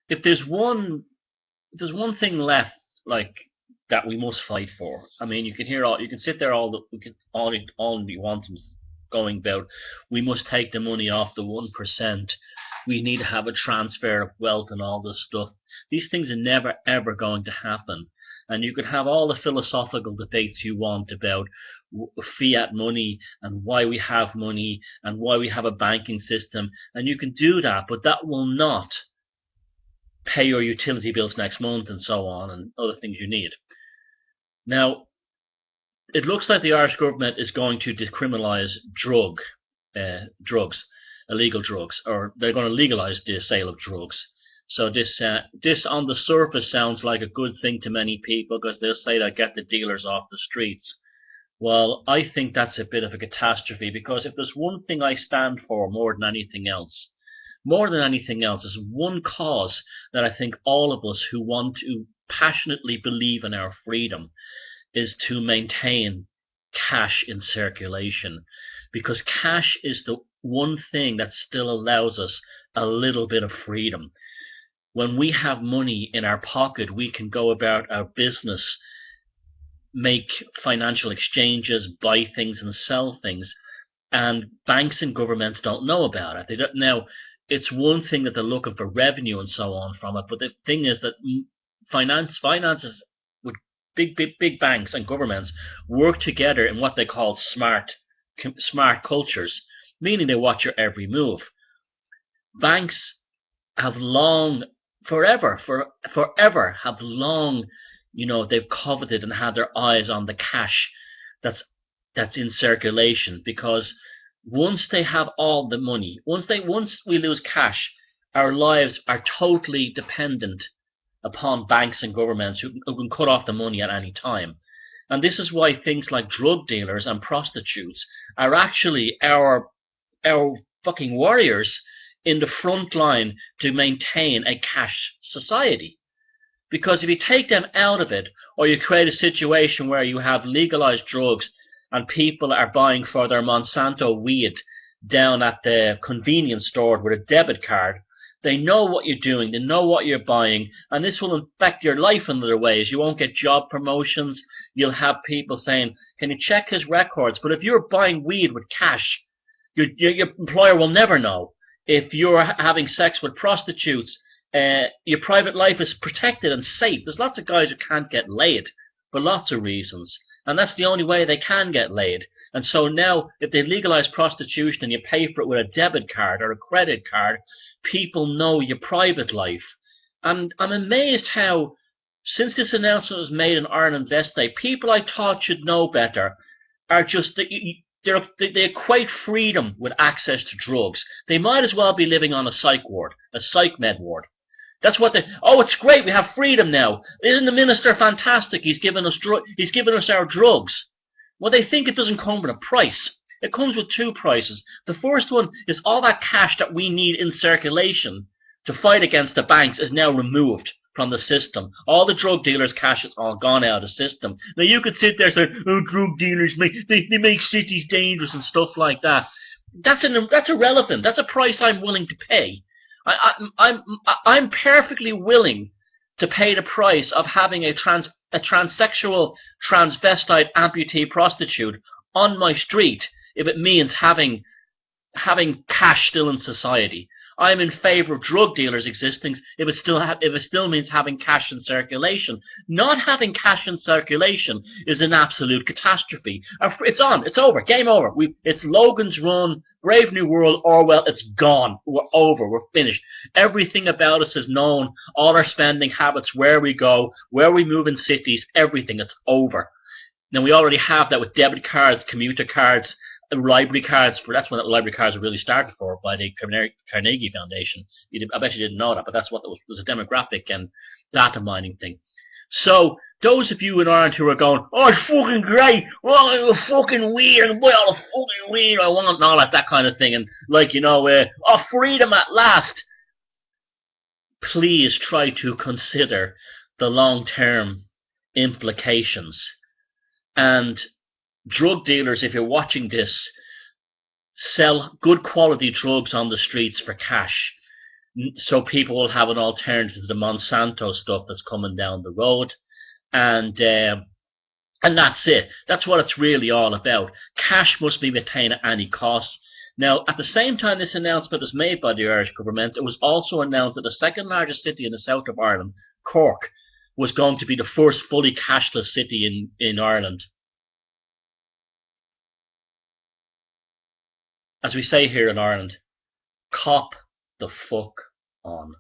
if there's one thing left, like, that we must fight for. I mean, you can sit there all you want going about. We must take the money off the 1%. We need to have a transfer of wealth and all this stuff. These things are never ever going to happen. And you could have all the philosophical debates you want about fiat money and why we have money and why we have a banking system, and you can do that, but that will not pay your utility bills next month and so on and other things you need. Now, it looks like the Irish government is going to decriminalise drugs, illegal drugs, or they're going to legalise the sale of drugs. So this on the surface sounds like a good thing to many people because they'll say they'll get the dealers off the streets. Well, I think that's a bit of a catastrophe, because if there's one thing I stand for more than anything else, is one cause that I think all of us who want to passionately believe in our freedom is to maintain cash in circulation, because cash is the one thing that still allows us a little bit of freedom. When we have money in our pocket, we can go about our business, make financial exchanges, buy things and sell things, and banks and governments don't know about it. They don't. Now, it's one thing that they're looking for revenue and so on from it, but the thing is that finances with big banks and governments work together in what they call smart cultures, meaning they watch your every move. Banks have forever, they've coveted and had their eyes on the cash that's in circulation, because once they have all the money, once we lose cash, our lives are totally dependent upon banks and governments who can cut off the money at any time. And this is why things like drug dealers and prostitutes are actually our fucking warriors in the front line to maintain a cash society. Because if you take them out of it, or you create a situation where you have legalized drugs and people are buying for their Monsanto weed down at the convenience store with a debit card, they know what you're doing, they know what you're buying, and this will affect your life in other ways. You won't get job promotions. You'll have people saying, can you check his records? But if you're buying weed with cash, your employer will never know. If you're having sex with prostitutes, your private life is protected and safe. There's lots of guys who can't get laid for lots of reasons, and that's the only way they can get laid. And so now, if they legalize prostitution and you pay for it with a debit card or a credit card, people know your private life. And I'm amazed how, since this announcement was made in Ireland yesterday, people I thought should know better are just they equate freedom with access to drugs. They might as well be living on a psych med ward. That's what it's great, we have freedom now. Isn't the minister fantastic? He's given us our drugs. Well, they think it doesn't come with a price. It comes with two prices. The first one is all that cash that we need in circulation to fight against the banks is now removed from the system. All the drug dealers' cash is all gone out of the system. Now you could sit there and say, oh, drug dealers they make cities dangerous and stuff like that. That's irrelevant. That's a price I'm willing to pay. I'm perfectly willing to pay the price of having a transsexual, transvestite amputee prostitute on my street if it means having cash still in society. I'm in favour of drug dealers existing if it still means having cash in circulation. Not having cash in circulation is an absolute catastrophe. It's over, game over. It's Logan's Run, Brave New World, Orwell. It's gone. We're over. We're finished. Everything about us is known. All our spending habits, where we go, where we move in cities, everything. It's over. Now we already have that with debit cards, commuter cards, library cards. That's when the library cards were really started for by the Carnegie Foundation. I bet you didn't know that, but that's what it was a demographic and data mining thing. So those of you in Ireland who are going, oh, it's fucking great, oh, fucking weed, and buy all the fucking weed I want, and all that kind of thing, and freedom at last. Please try to consider the long-term implications. And drug dealers, if you're watching this, sell good quality drugs on the streets for cash. so people will have an alternative to the Monsanto stuff that's coming down the road, and that's it. That's what it's really all about. Cash must be retained at any cost. Now, at the same time this announcement was made by the Irish government, it was also announced that the second largest city in the south of Ireland, Cork, was going to be the first fully cashless city in Ireland. As we say here in Ireland, cop the fuck on.